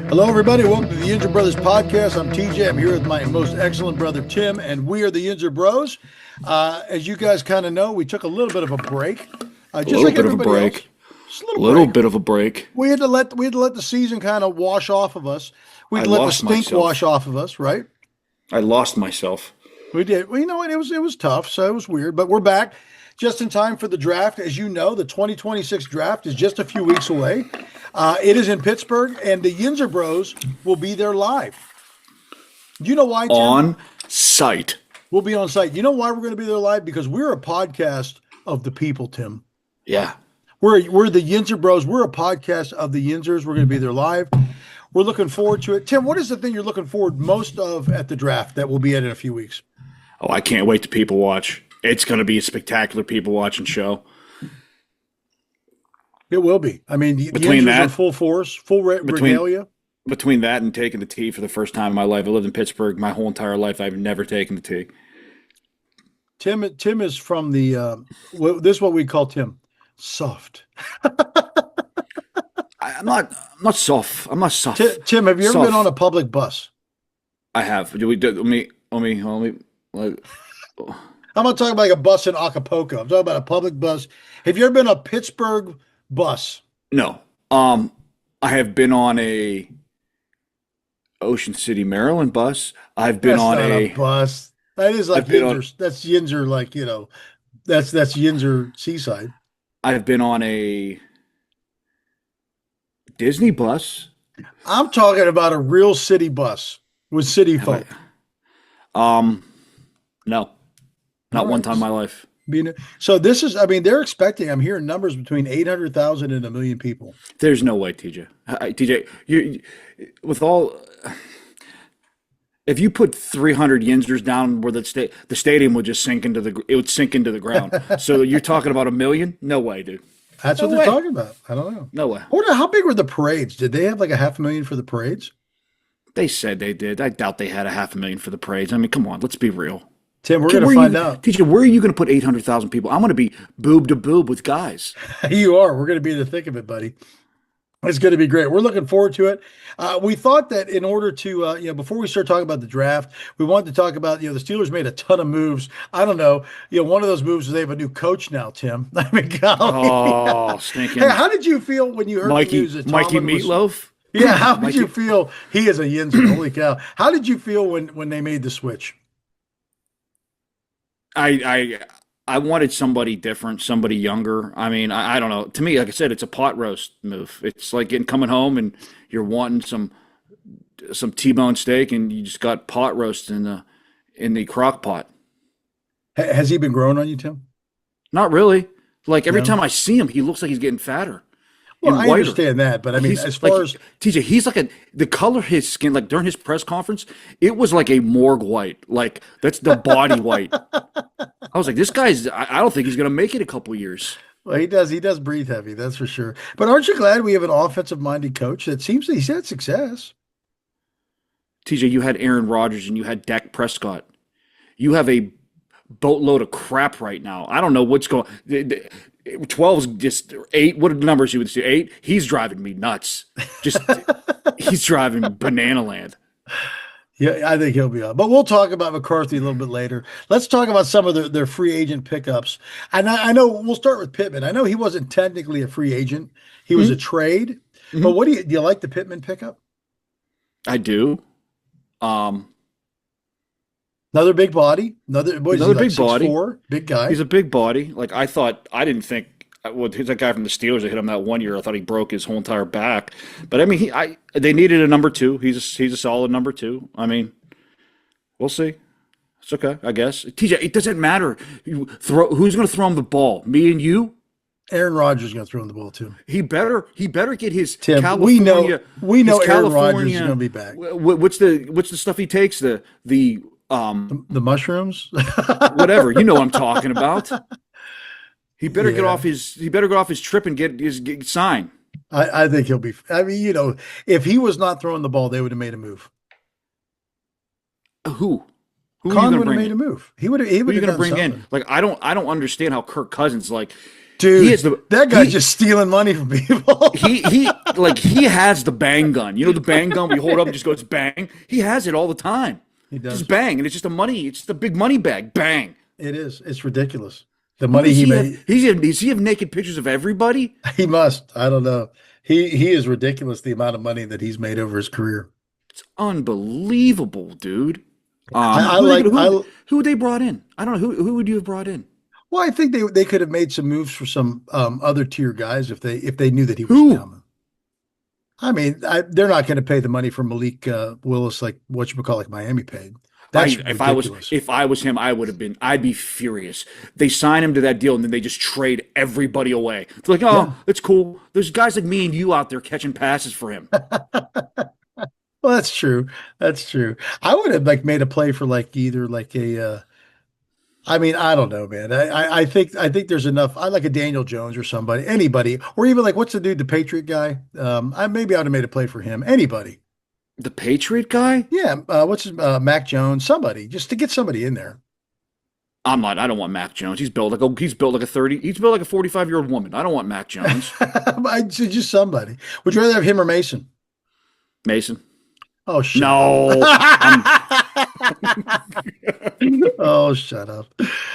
Hello, everybody. Welcome to the Yinzer Brothers podcast. I'm TJ. I'm here with my most excellent brother, Tim, and we are the Yinzer Bros. As you guys kind of know, we took a little bit of a break. Just like everybody else. Just a little bit of a break. We had to let the season kind of wash off of us. We had to let the stink wash off of us, right? I lost myself. We did. Well, you know what? It was tough, so it was weird. But we're back just in time for the draft. As you know, the 2026 draft is just a few weeks away. It is in Pittsburgh, and the Yinzer Bros will be there live. You know why, Tim? On site. We'll be on site. You know why we're going to be there live? Because we're a podcast of the people, Tim. Yeah. We're the Yinzer Bros. We're a podcast of the Yinzers. We're going to be there live. We're looking forward to it. Tim, what is the thing you're looking forward most of at the draft that we'll be at in a few weeks? Oh, I can't wait to people watch. It's going to be a spectacular people watching show. It will be. I mean, the Yinzers are full force, full regalia. Between that and taking the tee for the first time in my life, I lived in Pittsburgh my whole entire life. I've never taken the tee. Tim is from the this is what we call Tim, soft. I'm not soft. I'm not soft. Tim, have you ever been on a public bus? I have. Let me. I'm not talking about like a bus in Acapulco. I'm talking about a public bus. Have you ever been on a Pittsburgh bus? No. I have been on a Ocean City, Maryland bus. I've been on a bus. That is like Yinzer. That's Yinzer, like, you know, that's Yinzer Seaside. I've been on a Disney bus. I'm talking about a real city bus with city folk. No. Not one time in my life. So this is, I mean, they're expecting, I'm hearing numbers between 800,000 and 1 million people. There's no way, TJ. TJ, if you put 300 Yinzers down where the stadium would just sink into the ground. So you're talking about 1 million? No way, dude. That's what they're talking about. I don't know. No way. How big were the parades? Did they have like 500,000 for the parades? They said they did. I doubt they had 500,000 for the parades. I mean, come on, let's be real. Tim, we're going to find out. TJ, where are you going to put 800,000 people? I'm going to be boob to boob with guys. You are. We're going to be in the thick of it, buddy. It's going to be great. We're looking forward to it. We thought that in order to, before we start talking about the draft, we wanted to talk about, the Steelers made a ton of moves. I don't know. One of those moves is they have a new coach now, Tim. I mean, golly. Stinking. Hey, how did you feel when you heard the news that Mikey Meatloaf? Yeah, how did you feel? He is a Yinzer. Holy cow. How did you feel when they made the switch? I wanted somebody different, somebody younger. I mean, I don't know. To me, like I said, it's a pot roast move. It's like coming home and you're wanting some T-bone steak and you just got pot roast in the crock pot. Has he been growing on you, Tim? Not really. Like every time I see him, he looks like he's getting fatter. Well, I understand that, but I mean, as far as TJ, he's like the color of his skin, like during his press conference, it was like a morgue white. Like that's the body white. I was like, this guy's, I don't think he's going to make it a couple years. Well, he does breathe heavy, that's for sure. But aren't you glad we have an offensive-minded coach that seems that he's had success? TJ, you had Aaron Rodgers and you had Dak Prescott. You have a boatload of crap right now. I don't know what's going. 12 is just 8. What numbers you would say? 8. He's driving me nuts. He's driving banana land. Yeah, I think he'll be on. But we'll talk about McCarthy a little bit later. Let's talk about some of their free agent pickups. And I know we'll start with Pittman. I know he wasn't technically a free agent; he was a trade. Mm-hmm. But do you like the Pittman pickup? I do. Another big body. Another big body. 6'4", big guy. He's a big body. Like I didn't think. Well, he's that guy from the Steelers that hit him that 1 year. I thought he broke his whole entire back. But I mean, they needed a number 2. He's a solid number 2. I mean, we'll see. It's okay, I guess. TJ, it doesn't matter. Who's going to throw him the ball? Me and you? Aaron Rodgers is going to throw him the ball too. He better get his Tim, California. We know Aaron Rodgers is going to be back. What's the stuff he takes? The mushrooms? Whatever. You know what I'm talking about. He better get off his trip and get signed. I think he'll be. I mean, if he was not throwing the ball, they would have made a move. Who? Who are you Khan going to would have bring made in? a move. He Who would are you have going to done bring in? something. Like I don't understand how Kirk Cousins like he is Dude, the that guy's he just stealing money from people. he has the bang gun. You know the bang gun where you hold up and just goes bang. He has it all the time. He Just does. bang, and it's just a money. It's just a big money bag. Bang. It is. It's ridiculous. The Who money does he he have? made. Does he have naked pictures of everybody? He must. I don't know. He is ridiculous the amount of money that he's made over his career. It's unbelievable, dude. I Who are they like gonna I who they brought in? I don't know who would you have brought in? well, I think they could have made some moves for some other tier guys if they knew that he was Who? coming. I mean, they're not going to pay the money for Malik Willis like whatchamacallit, like Miami paid. That's ridiculous. If I was him, I'd be furious. They sign him to that deal and then they just trade everybody away. It's like, Yeah. oh, it's cool. There's guys like me and you out there catching passes for him. Well, that's true. That's true. I would have like made a play for like either like a I mean, I don't know, man. I think there's enough. I like a Daniel Jones or somebody, anybody, or even like what's the dude, the Patriot guy? I maybe I'd have made a play for him. Anybody. The Patriot guy? Yeah, what's his Mac Jones? Somebody just to get somebody in there. I'm not. I don't want Mac Jones. He's built like a 30. He's built like a 45-year-old woman. I don't want Mac Jones. Just somebody. Would you rather have him or Mason? Mason. Oh, shut No. Oh, shut up.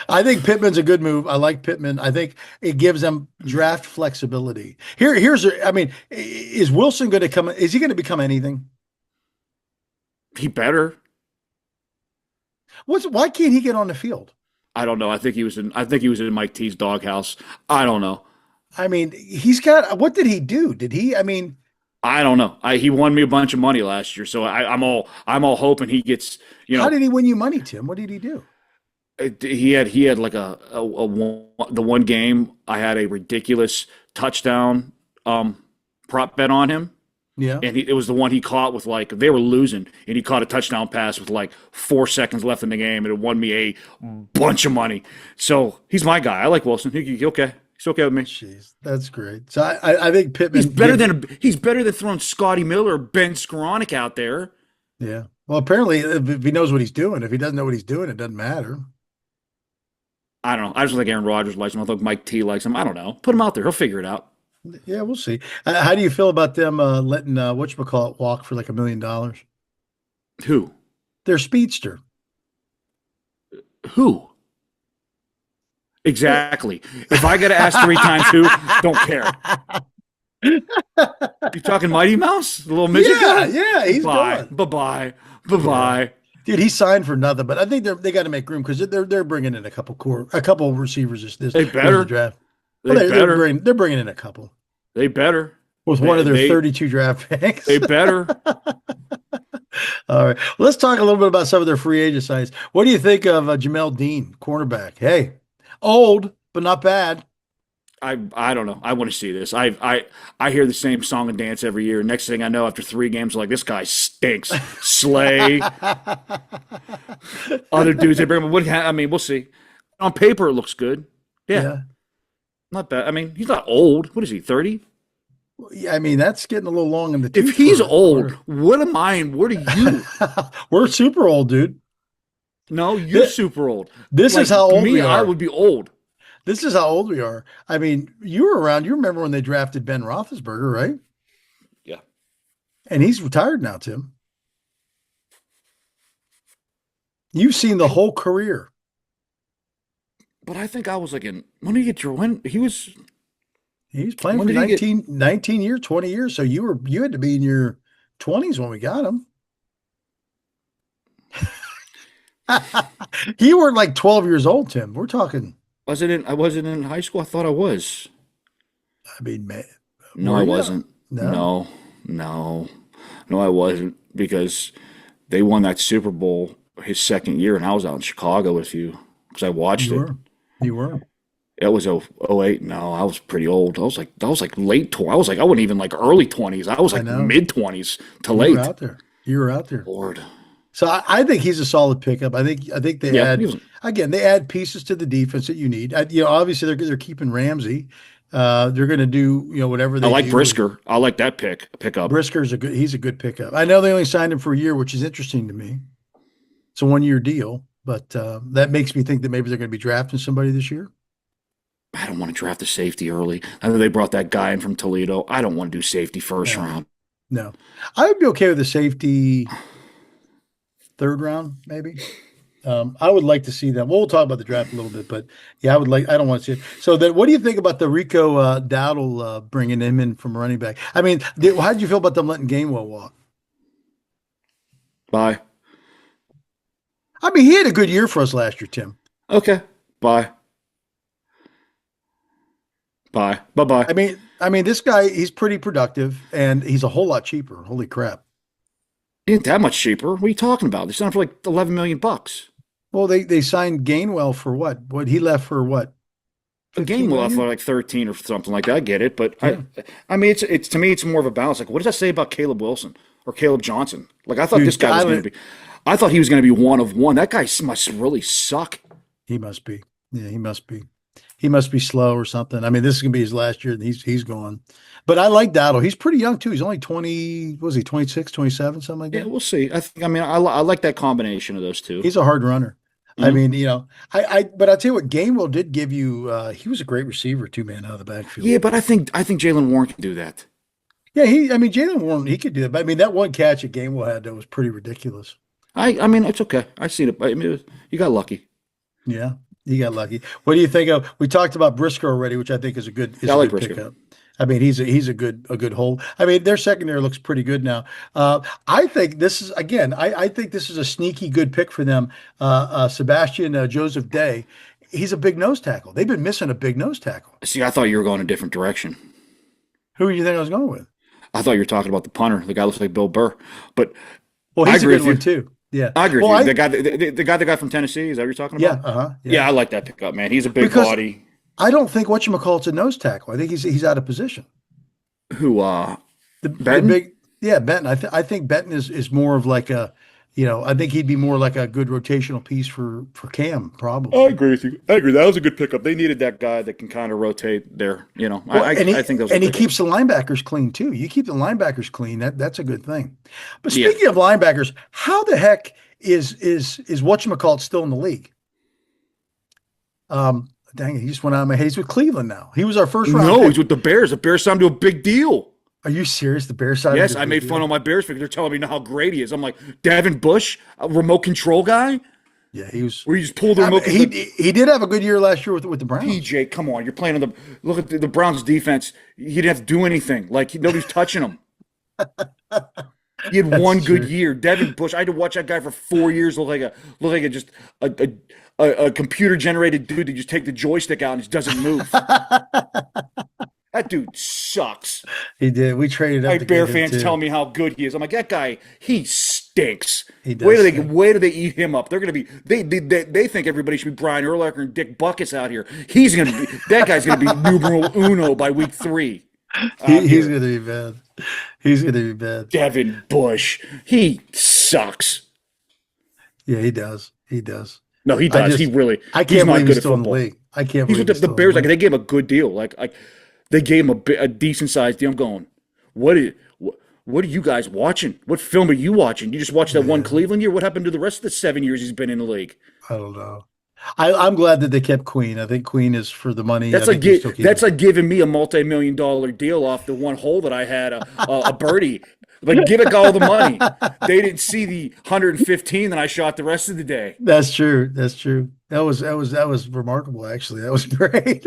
I think Pittman's a good move. I like Pittman. I think it gives them draft flexibility. I mean, is Wilson going to come? Is he going to become anything? He better. Why can't he get on the field? I don't know. I think he was in Mike T's doghouse. I don't know. I mean, what did he do? I mean, I don't know. He won me a bunch of money last year, so I'm all hoping he gets. how did he win you money, Tim? What did he do? He had like the one game I had a ridiculous touchdown prop bet on him. Yeah. And it was the one he caught with like they were losing, and he caught a touchdown pass with like 4 seconds left in the game, and it won me a bunch of money. So he's my guy. I like Wilson. Okay, he's okay with me. Jeez, that's great. So I think Pittman. He's better than throwing Scotty Miller or Ben Skoranek out there. Yeah. Well, apparently, if he knows what he's doing. If he doesn't know what he's doing, it doesn't matter. I don't know. I just think Aaron Rodgers likes him. I think Mike T likes him. I don't know. Put him out there. He'll figure it out. Yeah, we'll see. How do you feel about them letting whatchamacallit walk for like $1 million? Who? Their speedster. Who? Exactly. If I got to ask 3 times who, don't care. You talking Mighty Mouse? The little midget guy? Yeah, he's Bye. gone. Bye-bye. Bye-bye. Dude, he signed for nothing, but I think they got to make room because they're bringing in a couple receivers They better. the draft. They Well, better. they're bringing in a couple They better. with one of their 32 draft picks. They better. All right, let's talk a little bit about some of their free agent signings. What do you think of Jamel Dean, cornerback? Hey, old but not bad. I don't know. I want to see this. I hear the same song and dance every year. Next thing I know, after 3 games, I'm like, this guy stinks. Slay. Other dudes they bring him. I mean, we'll see. On paper, it looks good. Yeah. Not bad. I mean, he's not old. What is he, 30? Yeah, I mean, that's getting a little long in the tooth. If he's old, what am I and what are you? We're super old, dude. No, you're super old. This is how old we are. I would be old. This is how old we are. I mean, you were around. You remember when they drafted Ben Roethlisberger, right? Yeah. And he's retired now, Tim. You've seen the whole career. But I think I was like when did you get when he was playing for 19 years, 20 years. So you had to be in your 20s when we got him. You were like 12 years old, Tim. We're talking. I wasn't in high school. I thought I was. I mean, man. No, I wasn't. No, I wasn't because they won that Super Bowl his second year, and I was out in Chicago with you because I watched it. You were. It was 08. No, I was pretty old. I was like late 20s. I was like I wasn't even like early 20s. I was like mid 20s to late. You were out there. Lord. So I think he's a solid pickup. I think they add pieces to the defense that you need. Obviously they're keeping Ramsey. They're going to do whatever they. I like do. Brisker. I like that pickup. Brisker's he's a good pickup. I know they only signed him for a year, which is interesting to me. It's a 1-year deal. But that makes me think that maybe they're going to be drafting somebody this year. I don't want to draft a safety early. I know they brought that guy in from Toledo. I don't want to do safety first No, round. no. I would be okay with the safety third round, maybe. I would like to see them. We'll talk about the draft a little bit, but yeah, I would like. I don't want to see it. So then, what do you think about the Rico Dowdle bringing him in from running back? I mean, how did you feel about them letting Gainwell walk? Bye. I mean, he had a good year for us last year, Tim. Okay. Bye. Bye. Bye bye. I mean, this guy, he's pretty productive, and he's a whole lot cheaper. Holy crap! It ain't that much cheaper. What are you talking about? They signed for like 11 million bucks. Well, they signed Gainwell for what? What he left for what? A game 15 will have million? like 13 or something like that. I get it, but Yeah. I mean, it's to me, it's more of a balance. Like, what does that say about Caleb Wilson or Caleb Johnson? Like, I thought this Dude, guy was going to be, I thought he was going to be one of one. That guy must really suck. he must be. Yeah, he must be. He must be slow or something. I mean, this is gonna be his last year, and he's gone. But I like Dowdle. He's pretty young too. He's only 20, what was he, 26, 27, something like Yeah, that? we'll see. I mean, I like that combination of those two. He's a hard runner. I Mhm. mean, but I'll tell you what, Gainwell did give you he was a great receiver too, man, out of the backfield. Yeah, but I think Jalen Warren can do that. Yeah, I mean, Jalen Warren, he could do that. But I mean, that one catch that Gainwell had that was pretty ridiculous. I mean, it's okay. I seen it. I mean, you got lucky. Yeah, he got lucky. What do you think of? We talked about Briscoe already, which I think is a good Yeah, I like Briscoe. pickup. I mean, he's a good hold. I mean, their secondary looks pretty good now. I think this is again. I think this is a sneaky good pick for them. Sebastian Joseph Day. He's a big nose tackle. They've been missing a big nose tackle. See, I thought you were going a different direction. Who do you think I was going with? I thought you were talking about the punter. The guy looks like Bill Burr. But Well, I he's a agree good with one you. too. Yeah. I agree Well, with you. The guy from Tennessee, is that what you're talking yeah. about? Yeah. Yeah, I like that pickup, man. He's a big Because body. I don't think whatchamacallit's a nose tackle. I think he's out of position. Who The Benton? big yeah, Benton. I think Benton is more of like a, I think he'd be more like a good rotational piece for Cam I probably. agree with you. I agree. That was a good pickup. They needed that guy that can kind of rotate there. Well, I think that was a and he good pickup. keeps the linebackers clean too. You keep the linebackers clean, that's a good thing. But Yeah. speaking of linebackers, how the heck is whatchamacallit still in the league? Dang it, he just went out of my head. He's with Cleveland now. He was our first round No, pick. he's with the Bears. The Bears signed him to a big deal. Are you serious? The Bears side of Yes, the I big made fun deal? of my Bears because they're telling me how great he is. I'm like, Davin Bush, a remote control guy, Yeah, he was. where you just pull the I mean, remote control. he did have a good year last year with the Browns. PJ, come on, you're playing on the look at the Browns defense. He didn't have to do anything. Like nobody's touching him. He had one That's good true. year. Devin Bush. I had to watch that guy for 4 years. Look like a just a computer generated dude that just take the joystick out and just doesn't move. That dude sucks. He did. We traded up My to Bear get him fans too. tell me how good he is. I'm like, that guy, he stinks. He does stink. Wait till they eat him up. They're gonna be they think everybody should be Brian Urlacher and Dick Buckus out here. He's gonna be that guy's gonna be numero uno by week 3 out He's here. gonna be bad. He's gonna be bad. Devin Bush, he sucks. Yeah, he does. He does. No, he I does. just I He's can't not believe good he's at still in the football. league. I can't He's believe with he's the still in Bears. the Like league. they gave him a good deal. Like they gave him a decent sized deal. I'm going. What are you guys watching? What film are you watching? You just watched that one Yeah, Cleveland year. What happened to the rest of the 7 years he's been in the league? I don't know. I'm glad that they kept Queen. I think Queen is for the money. I That's like think they still keep that's him. like giving me a multi-million-dollar deal off the one hole that I had a birdie. Like give a guy all the money. They didn't see the 115 that I shot the rest of the day. That's true. That's true. That was remarkable. Actually, that was great.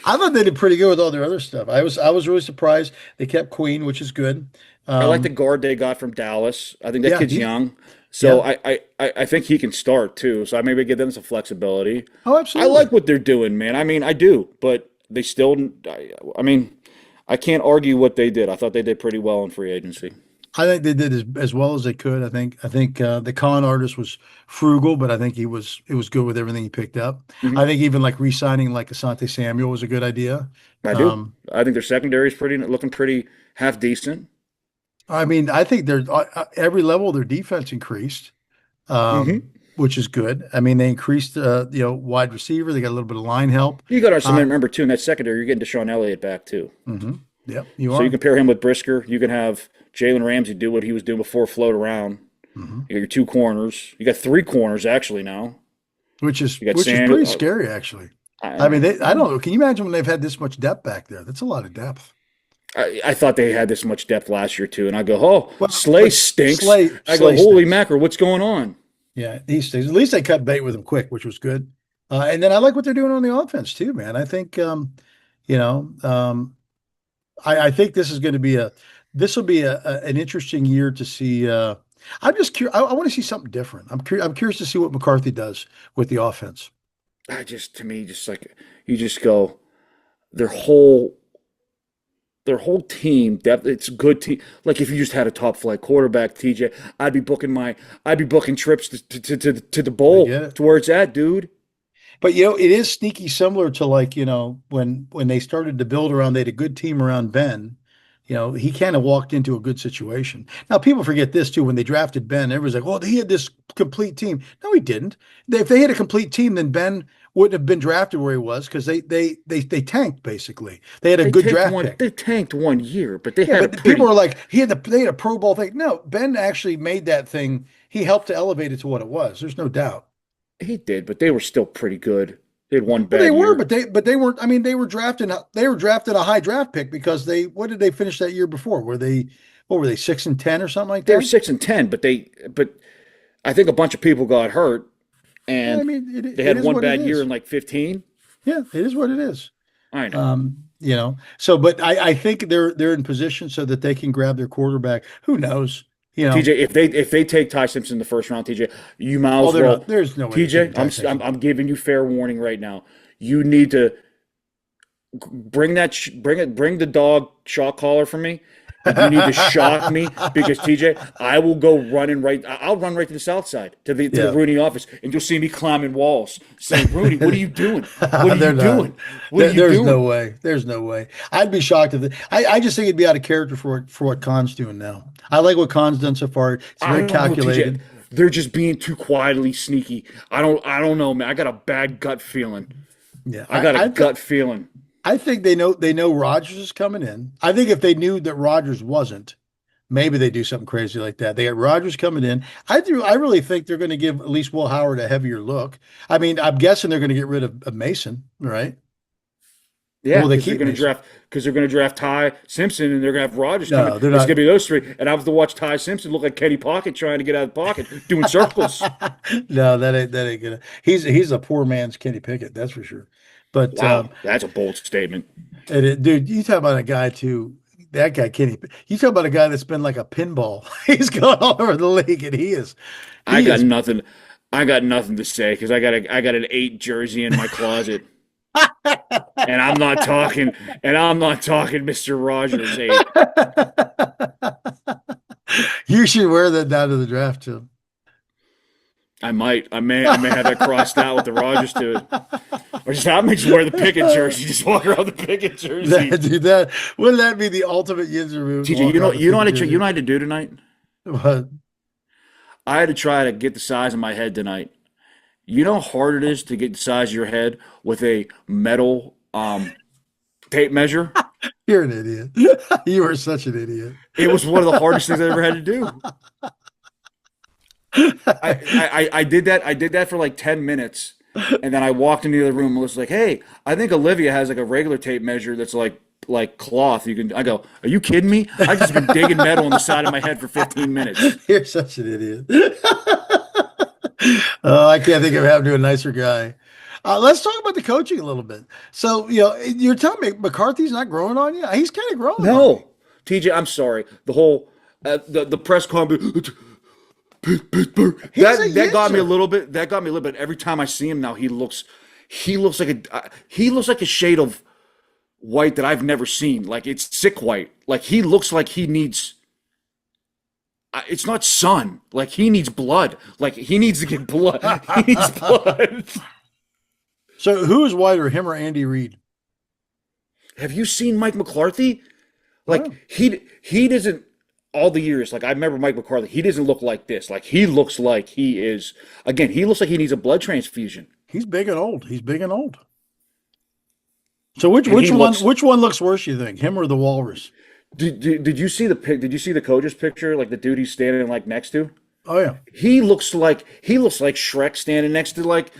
I thought they did pretty good with all their other stuff. I was really surprised they kept Queen, which is good. I like the Um, guard they got from Dallas. I think that yeah, kid's young, so yeah. I think he can start too. So I maybe give them some flexibility. Oh, I like absolutely. what they're doing, man. I mean, I do, but they still. I mean, I can't argue what they did. I thought they did pretty well in free agency. I think they did as well as they could. I think the con artist was frugal, but I think it was good with everything he picked up. I Hmm. think even like re-signing like Asante Samuel was a good idea. I do. Um, I think their secondary is pretty looking pretty half decent. I mean, I think they're every level of their defense increased, um, Hmm. which is good. I mean, they increased wide receiver. They got a little bit of line help. You got to Uh, remember too in that secondary, you're getting Deshaun Elliott back too. Yep, you So you are. compare him with Brisker. You can have Jalen Ramsey do what he was doing before, float around. Hmm. You got your two corners. You got three corners actually now. Which is You got which is Sand. pretty scary, actually. I mean, I don't know. Can you imagine when they've had this much depth back there? That's a lot of depth. I thought they had this much depth last year too, and I go, oh, Well, Slay but stinks. I go, Slay holy stinks. mackerel, what's going on? Yeah, he stinks. At least they cut bait with him quick, which was good. And then I like what they're doing on the offense too, man. I think you know, I think this is going to be this will be an interesting year to see. I'm just curious. I want to see something different. I'm curious to see what McCarthy does with the offense. I just, to me, just like you just go, their whole their whole team depth. It's a good team. Like if you just had a top flight quarterback, TJ, I'd be booking trips to the I bowl get it. to where it's at, dude. But it is sneaky similar to like, when they started to build around, they had a good team around Ben. He kind of walked into a good situation. Now, people forget this too. When they drafted Ben, everyone's like, "Well, he had this complete team." No, he didn't. If they had a complete team, then Ben wouldn't have been drafted where he was because they tanked basically. They had a good draft They pick. tanked 1 year, but they Yeah, had a but people pretty. are like, they had a Pro Bowl thing. No, Ben actually made that thing. He helped to elevate it to what it was. There's no doubt. He did, but they were still pretty good. They had one Well, they bad were, year. but they weren't. I mean, they were drafted a high draft pick because they what did they finish that year before? What were they 6-10 or something like They were that? 6-10, but I think a bunch of people got hurt, Yeah, I and mean, they it had is one what it bad year is. in like 15. Yeah, it is what it is. I know. So, but I think they're in position so that they can grab their quarterback. Who knows? You know, TJ, if they take Ty Simpson in the first round, TJ, you might oh, as they're well. not. There's no way they're TJ, taking Ty Simpson. I'm giving you fair warning right now. You need to bring the dog shock collar for me, and you need to shock me because TJ, I will go running right. I'll run right to the south side to the Yeah. Rooney office, and you'll see me climbing walls saying, "Rooney, what are you doing? What are you They're not. doing? What are you There's no doing?" way. There's no way. I'd be shocked if I just think it'd be out of character for what Khan's doing now. I like what Khan's done so far. It's I very don't know, TJ. calculated. They're just being too quietly sneaky. I don't know, man. I got a bad gut feeling. Yeah, I got a gut feeling. I think they know Rodgers is coming in. I think if they knew that Rodgers wasn't, maybe they do something crazy like that. They got Rodgers coming in. I really think they're going to give at least Will Howard a heavier look. I mean, I'm guessing they're going to get rid of Mason, right? Or Yeah, will they keep Mason? because they're going to draft Ty Simpson and they're going to have Rogers come in. No, they're It's going not. to be those three, and I have to watch Ty Simpson look like Kenny Pocket trying to get out of the pocket, doing circles. No, that ain't gonna. He's a poor man's Kenny Pickett, that's for sure. But Wow, that's a bold statement. dude, you talk about a guy too. That guy Kenny. You talk about a guy that's been like a pinball. He's gone all over the league, and I he got is. nothing. I got nothing to say because I got an 8 jersey in my closet, and I'm not talking Mister Rogers 8. You should wear that down to the draft too. I may have that crossed out with the Rogers to it, or just I may just wear the Pickett jersey, just walk around the Pickett jersey. That wouldn't that be the ultimate Yinzer move? TJ, Walk around the Pickett you jersey. know what I had to do tonight? But I had to try to get the size of my head tonight. You know how hard it is to get the size of your head with a metal tape measure? you're an idiot. You are such an idiot. It was one of the hardest things I ever had to do. I did that. I did that for like 10 minutes. And then I walked into the other room and was like, hey, I think Olivia has like a regular tape measure that's like cloth. You can I go, are you kidding me? I've just been digging metal on the side of my head for 15 minutes. You're such an idiot. Oh, I can't think of having to a nicer guy. Let's talk about the coaching a little bit. So, you're telling me McCarthy's not growing on you? He's kind of growing on me. No. TJ, I'm sorry. The whole the press conference He's a that got me a Yinzer. little bit. That got me a little bit. Every time I see him now, he looks like a shade of white that I've never seen. Like it's sick white. Like he looks like he needs. It's not sun. Like he needs blood. Like he needs to get blood. He needs blood. So, who is whiter, him or Andy Reid? Have you seen Mike McCarthy? Like Wow. he doesn't. All the years, like I remember Mike McCarthy, he doesn't look like this. Like he looks like he is. Again, he looks like he needs a blood transfusion, He's big and old. He's big and old. So, which and which he one looks. which one looks worse, you think, him or the Walrus? Did you see the pic? Did you see the coach's picture? Like the dude he's standing like next to. Oh yeah. He looks like Shrek standing next to like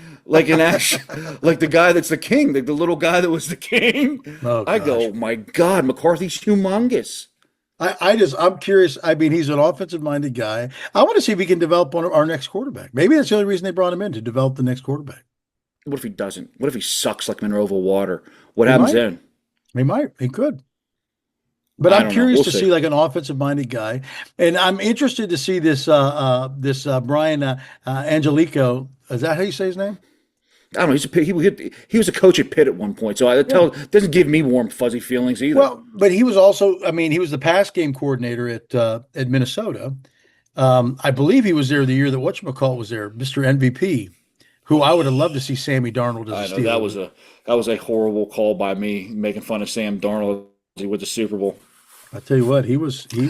an action like the guy that's the king, the little guy that was the king. Oh I go, gosh. oh my God, McCarthy's humongous. I'm curious. I mean, he's an offensive minded guy. I want to see if he can develop one of our next quarterback. Maybe that's the only reason they brought him in to develop the next quarterback. What if he doesn't? What if he sucks like Minerva water? What He happens might. then? He might. He could. But I I'm don't know. curious We'll to see. see like an offensive minded guy, and I'm interested to see this Brian Angelico. Is that how you say his name? I don't know. He was a coach at Pitt at one point, so Yeah. doesn't give me warm fuzzy feelings either. Well, but he was also. I mean, he was the pass game coordinator at Minnesota. I believe he was there the year that whatchamacallit was there, Mr. MVP, who I would have loved to see Sammy Darnold as I a know that Steeler. was a horrible call by me making fun of Sam Darnold as he went to Super Bowl. I tell you what, he was the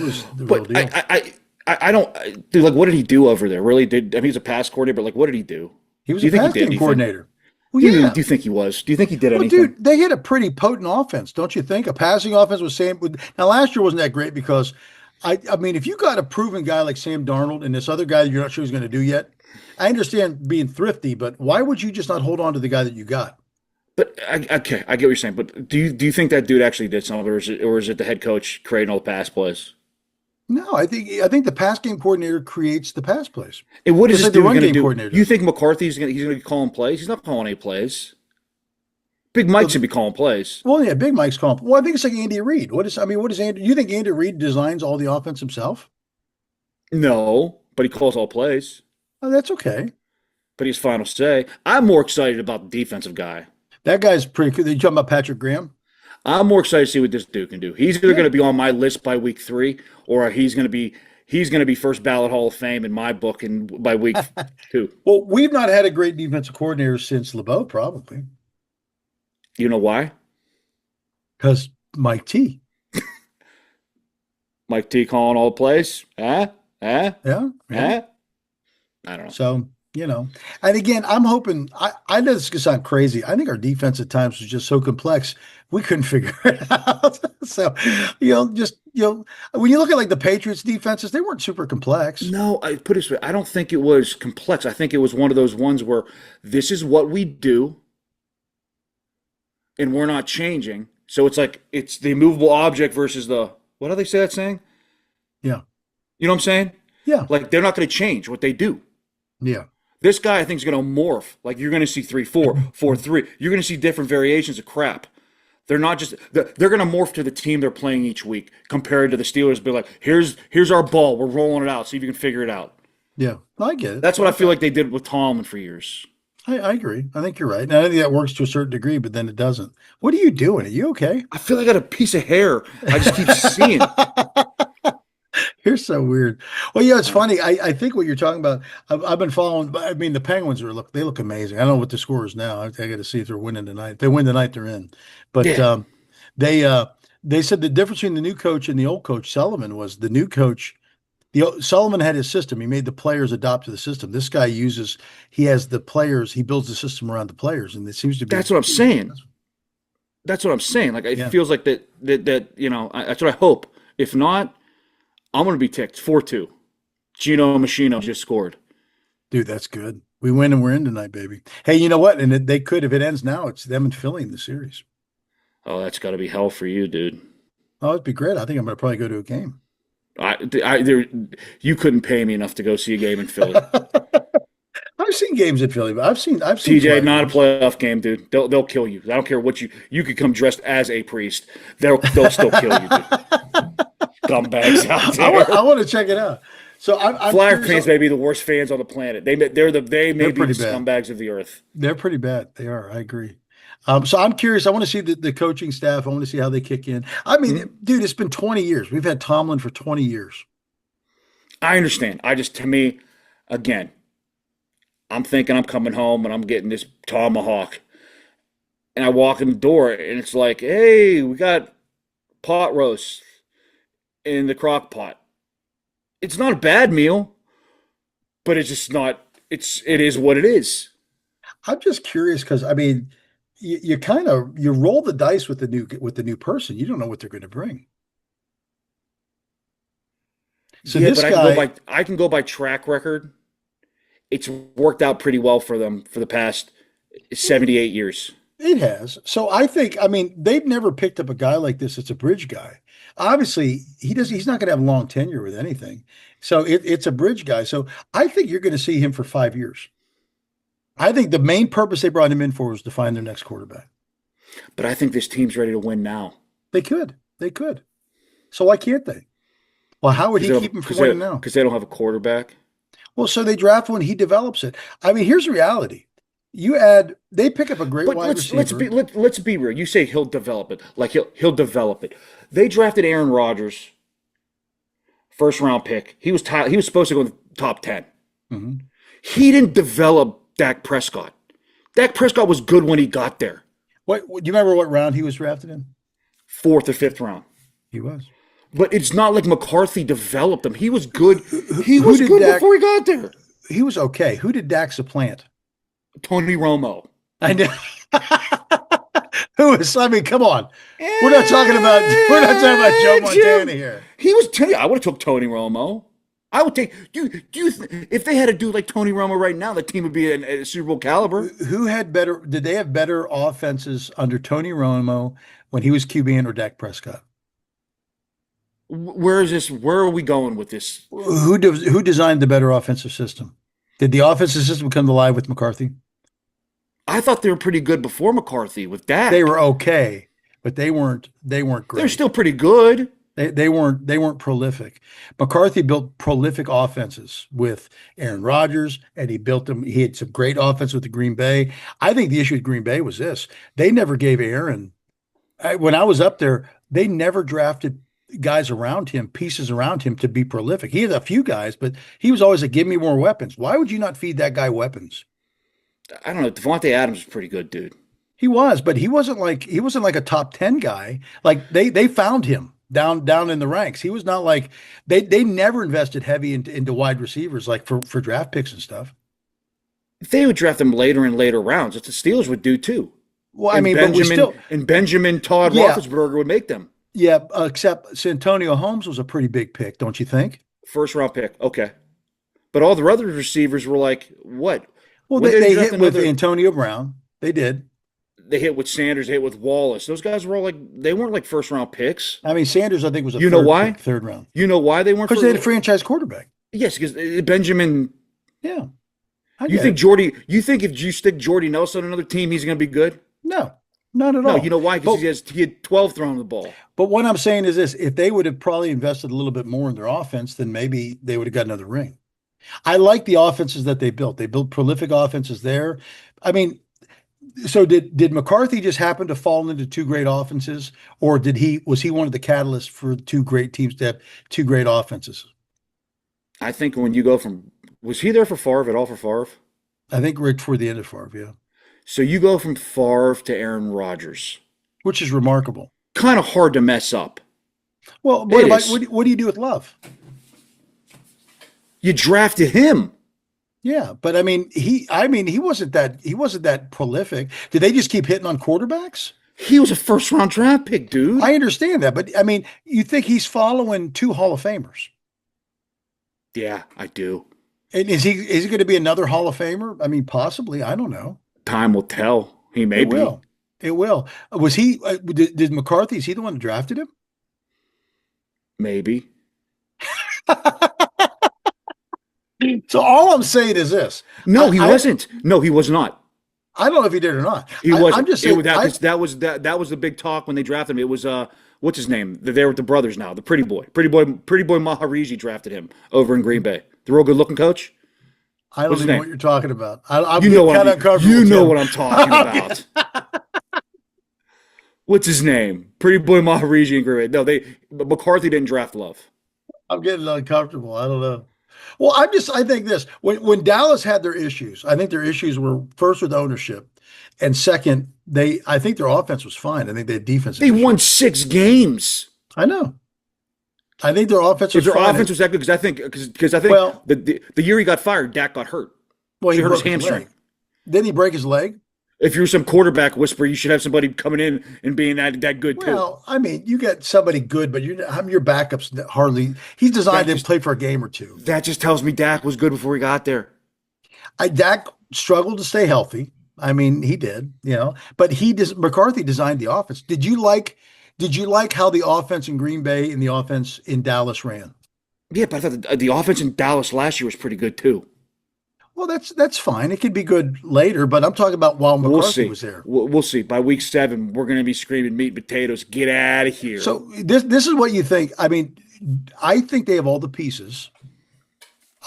real But deal. I don't dude, like what did he do over there? Really did I mean he's a pass coordinator, but like what did he do? He was Do a you think he pass did game anything? coordinator. Well, yeah. Do you think he was? Do you think he did Well, anything? dude, they hit a pretty potent offense, don't you think? A passing offense with Sam. Now, last year wasn't that great because, I mean, if you got a proven guy like Sam Darnold and this other guy that you're not sure he's going to do yet, I understand being thrifty, but why would you just not hold on to the guy that you got? But okay, I get what you're saying. But do you think that dude actually did something, or is it the head coach creating all the pass plays? No, I think the pass game coordinator creates the pass plays, And what is just this like the dude run going to game do? coordinator You does. think McCarthy's going to be calling plays? He's not calling any plays. Big Mike Well, should be calling plays. well, yeah, Big Mike's comp. Well, I think it's like Andy Reid. What is Andy? You think Andy Reid designs all the offense himself? No, but he calls all plays. Oh, that's okay. But he's final say. I'm more excited about the defensive guy. That guy's pretty good. You talking about Patrick Graham? I'm more excited to see what this dude can do. He's either Yeah. going to be on my list by week 3, or he's going to be first ballot Hall of Fame in my book and by week 2. Well, we've not had a great defensive coordinator since LeBeau, probably You know why? because Mike T. Mike T calling all the plays. Yeah, yeah. Huh? I don't know. So, and again, I'm hoping, I know this is going to sound crazy. I think our defense at times was just so complex, we couldn't figure it out. So, when you look at like the Patriots defenses, they weren't super complex. No, I put it this way. I don't think it was complex. I think it was one of those ones where this is what we do, and we're not changing. So it's like it's the immovable object versus the what do they say that saying? Yeah. You know what I'm saying? Yeah. Like they're not going to change what they do. Yeah. This guy, I think, is going to morph. Like you're going to see 3-4, 4-3. You're going to see different variations of crap. They're not just they're going to morph to the team they're playing each week compared to the Steelers. Be like, here's our ball. We're rolling it out. See if you can figure it out. Yeah. I get it. That's what I feel like they did with Tomlin for years. I agree. I think you're right. And I think that works to a certain degree, but then it doesn't. What are you doing? Are you okay? I feel like I got a piece of hair. I just keep seeing. You're so weird. Well, yeah, it's funny. I think what you're talking about, I've been following. I mean, the Penguins they look amazing. I don't know what the score is now. I got to see if they're winning tonight. If they win tonight, they're in. But Yeah, they uh, they said the difference between the new coach and the old coach Sullivan was the new coach. Sullivan had his system. He made the players adopt to the system. This guy he has the players. He builds the system around the players, and it seems to be. that's what I'm saying. That's what I'm saying. Like it Yeah, feels like that that's what I hope. If not, I'm going to be ticked. 4-2. Gino Machino just scored. dude, that's good. We win and we're in tonight, baby. Hey, you know what? And they could, if it ends now, it's them and Philly in the series. Oh, that's got to be hell for you, dude. Oh, it'd be great. I think I'm going to probably go to a game. You couldn't pay me enough to go see a game in Philly. I've seen games in Philly, but I've seen TJ, quiet not a games. playoff game, dude. They'll kill you. I don't care what you could come dressed as a priest. They'll still kill you, dude. Scumbags out I there. want to check it out. So I'm Flyer curious. fans may be the worst fans on the planet. They may They're be the pretty bad. scumbags of the earth. They're pretty bad. They are. I agree. So I'm curious. I want to see the coaching staff. I want to see how they kick in. I Mhm. mean, dude, it's been 20 years. We've had Tomlin for 20 years. I understand. To me, again, I'm thinking I'm coming home and I'm getting this tomahawk, and I walk in the door and it's like, hey, we got pot roast in the crock pot. It's not a bad meal, but it's just not. It is what it is. I'm just curious because I mean, you kind of you roll the dice with the new person. You don't know what they're going to bring. So Yeah, this but guy, I can go by track record. It's worked out pretty well for them for the past 78 years. it has. So I think, I mean, they've never picked up a guy like this. It's a bridge guy. Obviously, he's not going to have a long tenure with anything. So it's a bridge guy. So I think you're going to see him for 5 years. I think the main purpose they brought him in for was to find their next quarterback. But I think this team's ready to win now. They could. They could. So why can't they? Well, how would he keep him from winning now? Because they don't have a quarterback. Well, so they draft one, he develops it. I mean, here's the reality. They pick up a great But wide receiver. let's be real. You say he'll develop it, like he'll develop it. They drafted Aaron Rodgers, first round pick. He was supposed to go in the top 10. Mhm. He didn't develop Dak Prescott. Dak Prescott was good when he got there, Do you remember what round he was drafted in? fourth or fifth round. He was. But it's not like McCarthy developed him. He was good. He Who was did good Dak? before he got there. He was okay. Who did Dak supplant? Tony Romo. I know. Who is? I mean, come on. We're not talking about. We're not talking about Joe Montana here. He was. I would have took Tony Romo. I would take. If they had a dude like Tony Romo right now, the team would be a Super Bowl caliber. Who had better? Did they have better offenses under Tony Romo when he was QB or Dak Prescott? Where is this? Where are we going with this? Who designed the better offensive system? Did the offensive system come to life with McCarthy? I thought they were pretty good before McCarthy with Dak. They were okay, but they weren't. They weren't great. They're still pretty good. They weren't. They weren't prolific. McCarthy built prolific offenses with Aaron Rodgers, and he built them. He had some great offense with the Green Bay. I think the issue with Green Bay was this: they never gave Aaron. When I was up there, they never drafted guys around him, pieces around him to be prolific. He had a few guys, but he was always like, give me more weapons. Why would you not feed that guy weapons? I don't know. Devontae Adams was pretty good, dude. He was, but he wasn't like a top 10 guy. Like they found him down in the ranks. He was not like they never invested heavy into wide receivers like for draft picks and stuff. They would draft them later and later rounds. That's what the Steelers would do too. Well, I mean, but we still and Benjamin Todd Yeah. Roethlisberger would make them. Yeah, except Santonio Holmes was a pretty big pick, don't you think? First round pick. Okay. But all the other receivers were like, what? Well, When they draft hit with Antonio Brown. They did. They hit with Sanders, they hit with Wallace. Those guys were all like, they weren't like first round picks. I mean, Sanders, I think, was a You know why? third round. You know why they weren't? Because they had a franchise quarterback. Yes, because Benjamin. Yeah. You think if you stick Jordy Nelson on another team, he's going to be good? No, not at No, all. you know why? Because he had 12 thrown the ball. But what I'm saying is this: if they would have probably invested a little bit more in their offense, then maybe they would have got another ring. I like the offenses that they built. They built prolific offenses there. I mean, so did McCarthy just happen to fall into two great offenses, or was he one of the catalysts for two great teams to have two great offenses? I think when you go from, was he there for Favre at all for Favre? I think right toward the end of Favre, yeah. So you go from Favre to Aaron Rodgers. Which is remarkable. Kind of hard to mess up. Well, It what do you do with Love? You drafted him. Yeah, but I mean, he wasn't that prolific. Did they just keep hitting on quarterbacks? He was a first round draft pick, dude. I understand that, but I mean, you think he's following two Hall of Famers? Yeah, I do. And is he going to be another Hall of Famer? I mean, possibly. I don't know. Time will tell. He may It be. will. It will. Was he? Did McCarthy? Is he the one that drafted him? Maybe. So all I'm saying is this. No, he wasn't. No, he was not. I don't know if he did or not. He wasn't. I'm just saying that was the big talk when they drafted him. It was what's his name? They're there with the brothers now. The pretty boy Mahariji drafted him over in Green Bay. The real good looking coach. I don't What's his even know name? what you're talking about. I'm You know kind of uncomfortable. You with know him. what I'm talking about. What's his name? Pretty boy Mahariji in Green Bay. No, McCarthy didn't draft Love. I'm getting uncomfortable. I don't know. Well, I think this when Dallas had their issues, I think their issues were first with ownership, and second, I think their offense was fine. I think they had defense. They won 6 games. I know. I think their offense was If their fine. offense was that good, because I think Well- the year he got fired, Dak got hurt. Well, he hurt broke his his hamstring. leg. Didn't he break his leg? If you're some quarterback whisperer, you should have somebody coming in and being that good too. Well, I mean, you got somebody good, but your backups hardly. He's designed That to just play for a game or two. that just tells me Dak was good before he got there. Dak struggled to stay healthy. I mean, he did, but McCarthy designed the offense. Did you like how the offense in Green Bay and the offense in Dallas ran? Yeah, but I thought the offense in Dallas last year was pretty good too. Well, that's fine. It could be good later, but I'm talking about while We'll McCarthy see. was there. We'll see. By week 7, we're going to be screaming meat and potatoes. Get out of here. So this is what you think. I mean, I think they have all the pieces.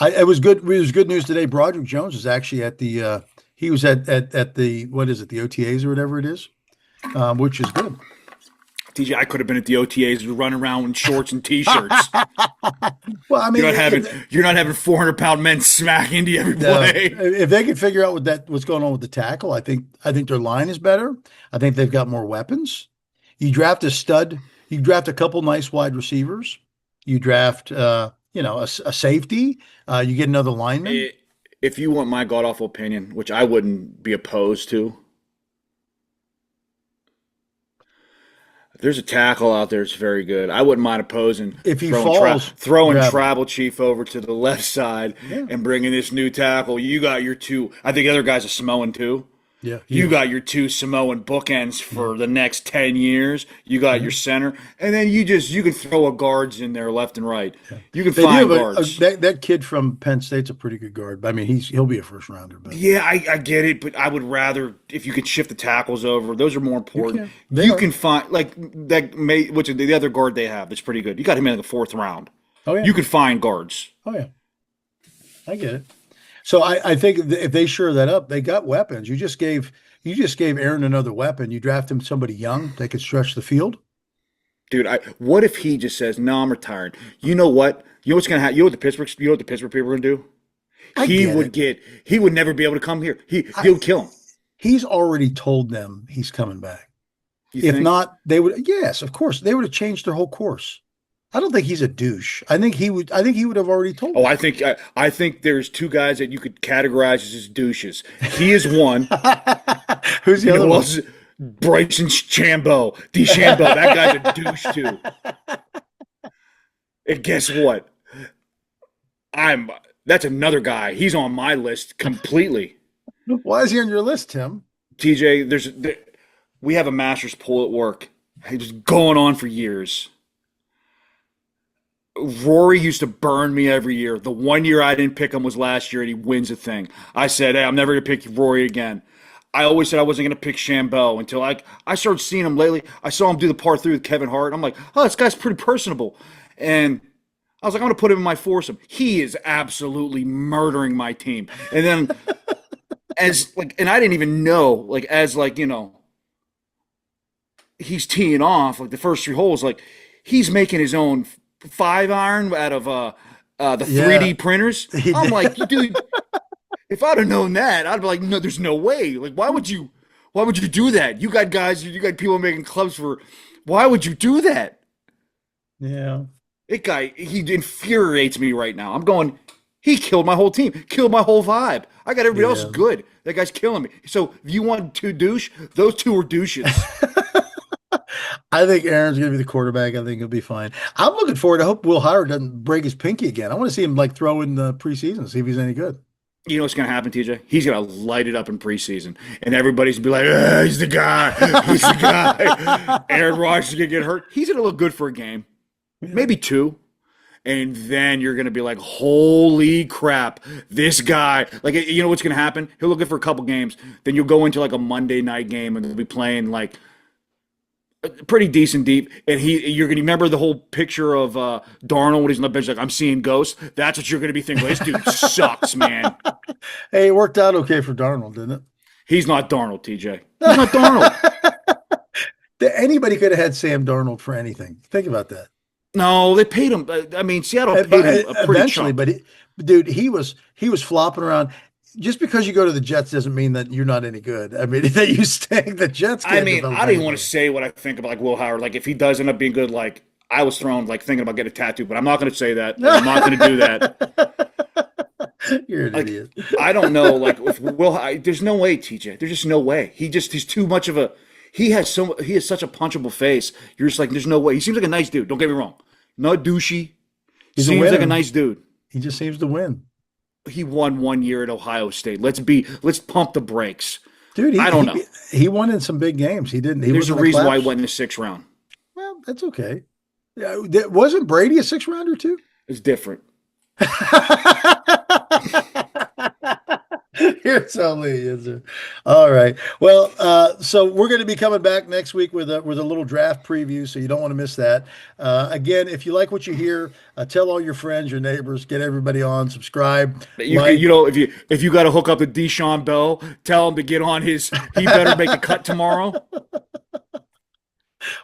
It was good. It was good news today. Broderick Jones is actually at the. He was at the what is it? The OTAs or whatever it is, which is good. TJ, I could have been at the OTAs running around in shorts and t-shirts. Well, I mean, You're not having 400-pound men smack into you every play. if they can figure out what's going on with the tackle, I think their line is better. I think they've got more weapons. You draft a stud. You draft a couple nice wide receivers. You draft, a safety. You get another lineman. If you want my god awful opinion, which I wouldn't be opposed to, there's a tackle out there that's very good. I wouldn't mind opposing If he throwing, falls, throwing grab him. Tribal Chief over to the left side Yeah. and bringing this new tackle. You got your two. I think the other guy's a Samoan too. Yeah, You got your two Samoan bookends for the next 10 years. You got your center, and then you can throw a guards in there left and right. You can They find do, guards. that kid from Penn State's a pretty good guard. I mean, he'll be a first rounder, but Yeah, I get it, but I would rather if you could shift the tackles over. Those are more important. can. They You are. can find like that may which is the other guard they have that's pretty good. You got him in the 4th round. Oh yeah, You could find guards. oh yeah, I get it. So I think if they shore that up, they got weapons. You just gave Aaron another weapon. You draft him somebody young that could stretch the field. Dude, what if he just says, "No, I'm retiring." You know what? You know what's gonna happen? You know what the Pittsburgh people are gonna do? I He would never be able to come here. He'll kill him. He's already told them he's coming back. You If think? not, they would. Yes, of course, they would have changed their whole course. I don't think he's a douche. I think he would. I think he would have already told Oh, them. I think there's two guys that you could categorize as douches. He is one. Who's the You know other who one? else is- Bryson DeChambeau. That guy's a douche too. And guess what? That's another guy. He's on my list completely. Why is he on your list, Tim? TJ, we have a master's pool at work. It's going on for years. Rory used to burn me every year. The one year I didn't pick him was last year, and he wins a thing. I said, "Hey, I'm never going to pick Rory again." I always said I wasn't going to pick Shambo until I started seeing him lately. I saw him do the par 3 with Kevin Hart. I'm like, oh, this guy's pretty personable. And I was like, I'm going to put him in my foursome. He is absolutely murdering my team. And then and I didn't even know, he's teeing off, like the first 3 holes, like he's making his own 5-iron out of the 3D printers. He I'm did. like, dude, if I'd have known that, I'd be like, no, there's no way. Like, why would you do that? You got people making clubs why would you do that? Yeah. That guy, he infuriates me right now. I'm going, he killed my whole team, killed my whole vibe. I got everybody else Yeah. good. That guy's killing me. So if you want 2 douche, those 2 are douches. I think Aaron's going to be the quarterback. I think he'll be fine. I'm looking forward. I hope Will Howard doesn't break his pinky again. I want to see him throw in the preseason, see if he's any good. You know what's going to happen, TJ? He's going to light it up in preseason, and everybody's going to be like, he's the guy. He's the guy. Aaron Rodgers is going to get hurt. He's going to look good for a game, maybe 2. And then you're going to be like, holy crap, this guy. Like, you know what's going to happen? He'll look good for a couple games. Then you'll go into like a Monday night game, and they'll be playing like pretty decent deep. And you're going to remember the whole picture of Darnold when he's on the bench, like, I'm seeing ghosts. That's what you're going to be thinking. This dude sucks, man. Hey, it worked out okay for Darnold, didn't it? He's not Darnold, TJ. He's not Darnold. Anybody could have had Sam Darnold for anything. Think about that. No, they paid him. I mean, Seattle paid him a pretty Eventually, chunk. but dude, he was flopping around. Just because you go to the Jets doesn't mean that you're not any good. I mean, that you stink. The Jets. I mean, I don't even want to say what I think about like Will Howard. Like, if he does end up being good, like I was thrown like thinking about getting a tattoo, but I'm not going to say that. I'm not going to do that. You're an Like, idiot. I don't know. Like with there's no way, TJ. There's just no way. He's too much of a. He has such a punchable face. You're just like, there's no way. He seems like a nice dude. Don't get me wrong. Not douchey. He's a Seems like a winner. nice dude. He just seems to win. He won 1 year at Ohio State. Let's pump the brakes. Dude, I don't know. he won in some big games. He didn't. He There's a wasn't a reason why he collapse. went in the sixth round. Well, that's okay. Yeah, wasn't Brady a six rounder too? It's different. Here's only Yinzer. All right. Well, so we're going to be coming back next week with a little draft preview, so you don't want to miss that. Again, if you like what you hear, tell all your friends, your neighbors, get everybody on, subscribe, like. If you got to hook up to Deshaun Bell, tell him to get on his. He better make a cut tomorrow.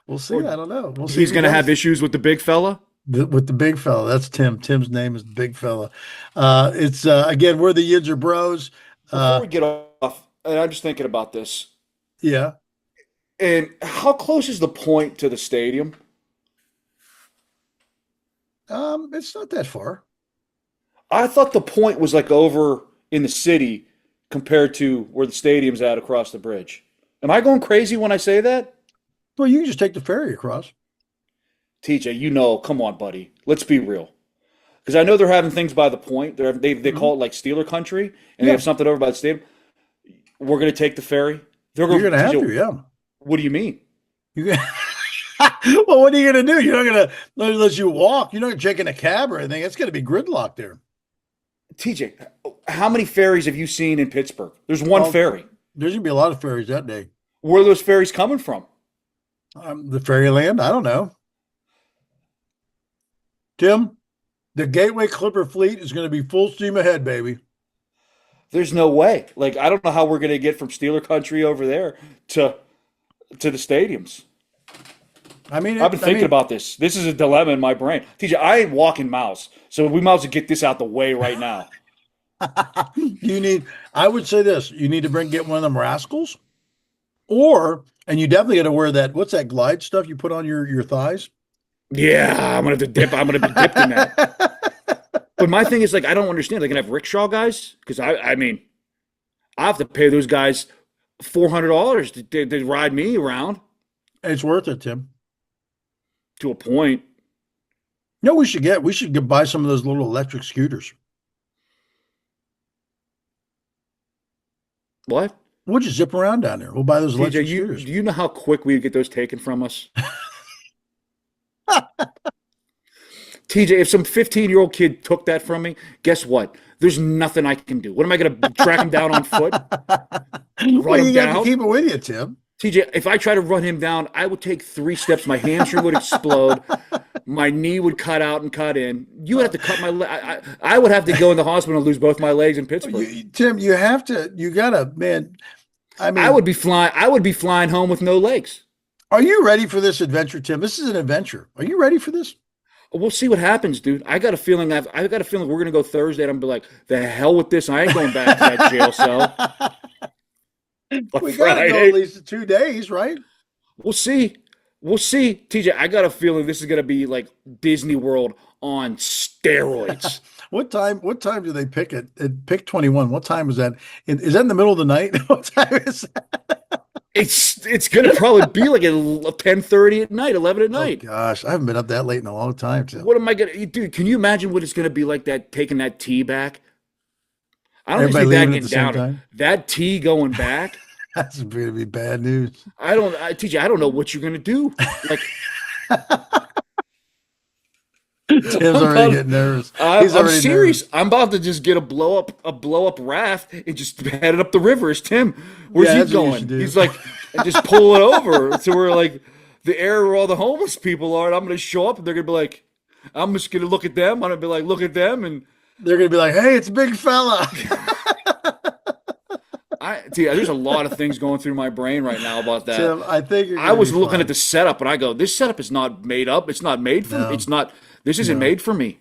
We'll see. I don't know. We'll see. He's going to have issues with the big fella. With the big fella. That's Tim. Tim's name is the big fella. It's again, we're the Yinzer Bros. Before we get off, and I'm just thinking about this. Yeah. And how close is the point to the stadium? It's not that far. I thought the point was like over in the city compared to where the stadium's at across the bridge. Am I going crazy when I say that? Well, you can just take the ferry across. TJ, come on, buddy. Let's be real. Because I know they're having things by the point. They call it like Steeler country, and they have something over by the stadium. We're going to take the ferry. You're going to have to, yeah. What do you mean? You well, what are you going to do? You're not going to, unless you walk, you're not taking a cab or anything. It's going to be gridlock there. TJ, how many ferries have you seen in Pittsburgh? There's one ferry. There's going to be a lot of ferries that day. Where are those ferries coming from? The Ferryland? I don't know. Tim, the Gateway Clipper fleet is going to be full steam ahead, baby. There's no way. Like, I don't know how we're going to get from Steeler country over there to the stadiums. I mean, I've been thinking about this. This is a dilemma in my brain. TJ, I ain't walking miles, so we might as well get this out the way right now. I would say this, you need to get one of them rascals, and you definitely got to wear that, what's that glide stuff you put on your thighs? Yeah, I'm gonna have to dip. I'm gonna be dipped in that. But my thing is, like, I don't understand. They can have rickshaw guys because I mean, I have to pay those guys $400 to ride me around. It's worth it, Tim. To a point. No, we should buy some of those little electric scooters. What? We'll just zip around down there. We'll buy those electric TJ, scooters. do you know how quick we'd get those taken from us? TJ, if some 15-year-old kid took that from me, guess what? There's nothing I can do. What am I going to track him down on foot? Well, you got to keep it with you, Tim. TJ, if I try to run him down, I would take 3 steps. My hamstring would explode. My knee would cut out and cut in. You would have to cut my leg. I would have to go in the hospital and lose both my legs in Pittsburgh. Tim, you got to, man. I mean, I would be flying home with no legs. Are you ready for this adventure, Tim? This is an adventure. Are you ready for this? We'll see what happens, dude. I got a feeling we're gonna go Thursday, and I'm gonna be like, the hell with this. I ain't going back to that jail cell. We gotta go at least 2 days, right? We'll see. TJ, I got a feeling this is gonna be like Disney World on steroids. What time do they pick it? Pick 21. What time is that? Is that in the middle of the night? What time is that? It's gonna probably be like at 10:30 at night, 11 at night. Oh gosh, I haven't been up that late in a long time, Tim. What am I gonna do? Can you imagine what it's gonna be like that taking that tea back? I don't Everybody see that leaving at getting the same down. time? That tea going back. That's going to be bad news. TJ, I don't know what you're gonna do. Like, Tim's already getting nervous. I'm serious. Nervous. I'm about to just get a blow up raft and just head it up the river. It's Tim. Where's he going? He's like, just pull it over to where like the area where all the homeless people are. And I'm gonna show up and they're gonna be like, I'm just gonna look at them. I'm gonna be like, look at them, and they're gonna be like, hey, it's big fella. There's a lot of things going through my brain right now about that. Tim, I think I was looking at the setup and I go, this setup is not made up. It's not made for me. It's not. This isn't made for me.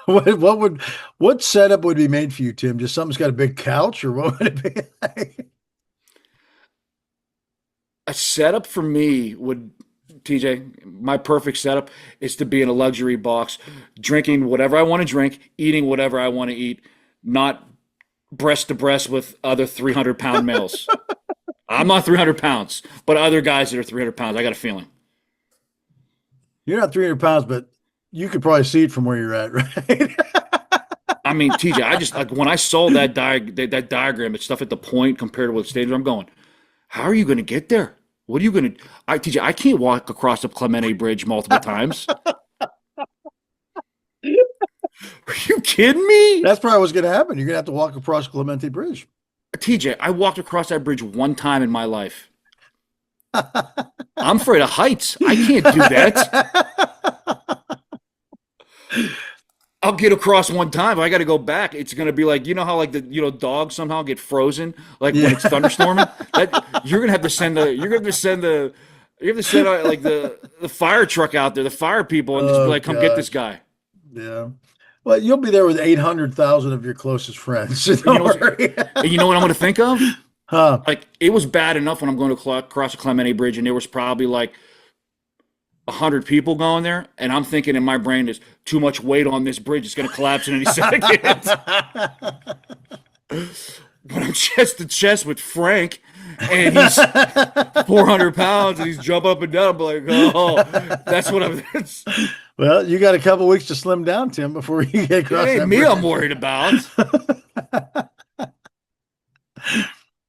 What setup would be made for you, Tim? Just something's got a big couch, or what would it be like? A setup for me would TJ, my perfect setup is to be in a luxury box, drinking whatever I want to drink, eating whatever I want to eat, not breast to breast with other 300-pound males. I'm not 300 pounds, but other guys that are 300 pounds, I got a feeling. You're not 300 pounds, but you could probably see it from where you're at, right? I mean, TJ, I just like when I saw that diagram, it's stuff at the point compared to what stage I'm going. How are you going to get there? What are you going to? TJ, I can't walk across the Clemente Bridge multiple times. Are you kidding me? That's probably what's going to happen. You're going to have to walk across Clemente Bridge. TJ, I walked across that bridge one time in my life. I'm afraid of heights. I can't do that. I'll get across one time. If I got to go back, it's going to be like, you know how like the dogs somehow get frozen like when it's thunderstorming. You're going to have to send like the fire truck out there, the fire people, and just be like, come get this guy. Yeah. Well, you'll be there with 800,000 of your closest friends. So don't worry. You know what I'm going to think of? Huh? Like it was bad enough when I'm going to cross the Clemente Bridge, and there was probably like 100 people going there, and I'm thinking in my brain, there's too much weight on this bridge; it's going to collapse in any second. But I'm chest to chest with Frank, and he's 400 pounds, and he's jump up and down. I'm like, oh, that's what I'm. Well, you got a couple weeks to slim down, Tim, before you get across. It ain't me I'm worried about.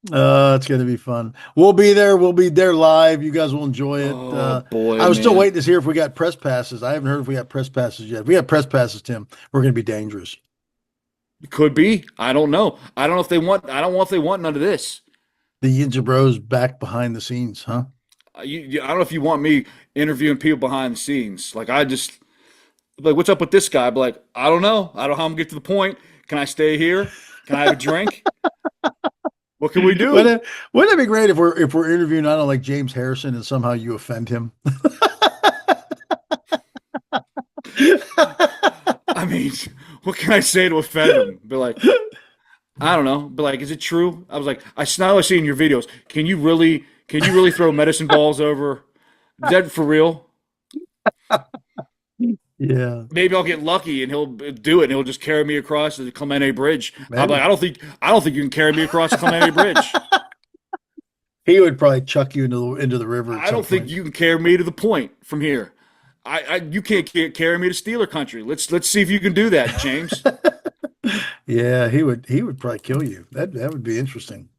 It's going to be fun. We'll be there. We'll be there live. You guys will enjoy it. Oh, boy, I was still waiting to hear if we got press passes. I haven't heard if we got press passes yet. If we got press passes, Tim, we're going to be dangerous. Could be. I don't know. I don't know if they want. I don't know if they want none of this. The Yinzer Bros back behind the scenes, huh? I don't know if you want me interviewing people behind the scenes. Like what's up with this guy? I'd be like, I don't know. I don't know how I'm gonna get to the point. Can I stay here? Can I have a drink? What can we do? Wouldn't it be great if we're interviewing, I don't know, like James Harrison, and somehow you offend him? I mean, what can I say to offend him? Be like, I don't know. Be like, is it true? I was like, I see in your videos. Can you really throw medicine balls over? Is that for real? Yeah. Maybe I'll get lucky and he'll do it and he'll just carry me across the Clemente Bridge. I'm like, I don't think you can carry me across the Clemente Bridge. He would probably chuck you into the river. I don't think you can carry me to the point from here. You can't carry me to Steeler country. Let's see if you can do that, James. Yeah, he would probably kill you. That would be interesting.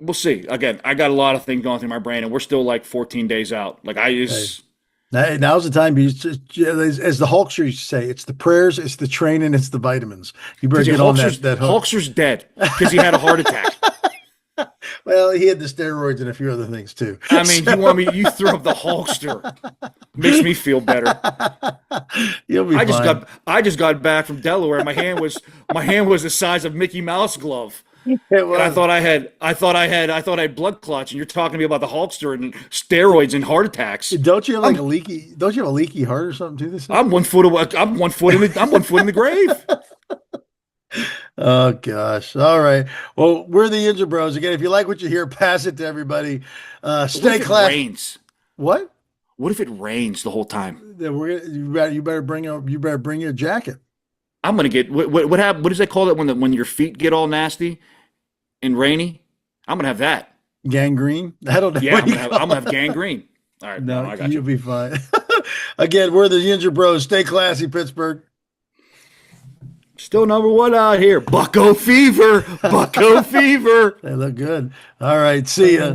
We'll see. Again, I got a lot of things going through my brain, and we're still like 14 days out. Like now's the time. As the Hulkster used to say, it's the prayers, it's the training, it's the vitamins. You better get on that hook. Hulkster's dead because he had a heart attack. Well, he had the steroids and a few other things too. I mean, you threw up the Hulkster. Makes me feel better. You'll be fine. I just got back from Delaware. My hand was the size of Mickey Mouse glove. And I thought I had blood clots, and you're talking to me about the Hulkster and steroids and heart attacks. Don't you have a leaky heart or something too? I'm 1 foot away. I'm 1 foot in the grave. Oh gosh. All right. Well, we're the Yinzer Bros. Again, if you like what you hear, pass it to everybody. Stay classy. Rains. What? What if it rains the whole time? You better bring your jacket. I'm gonna get what happened? What does they call it when your feet get all nasty and rainy? I'm gonna have that. Gangrene? I don't know. Yeah, I'm gonna have gangrene. All right, no, I got you'll be fine. Again, we're the Yinzer Bros. Stay classy, Pittsburgh. Still number one out here. Bucko Fever. Bucko Fever. They look good. All right. See ya.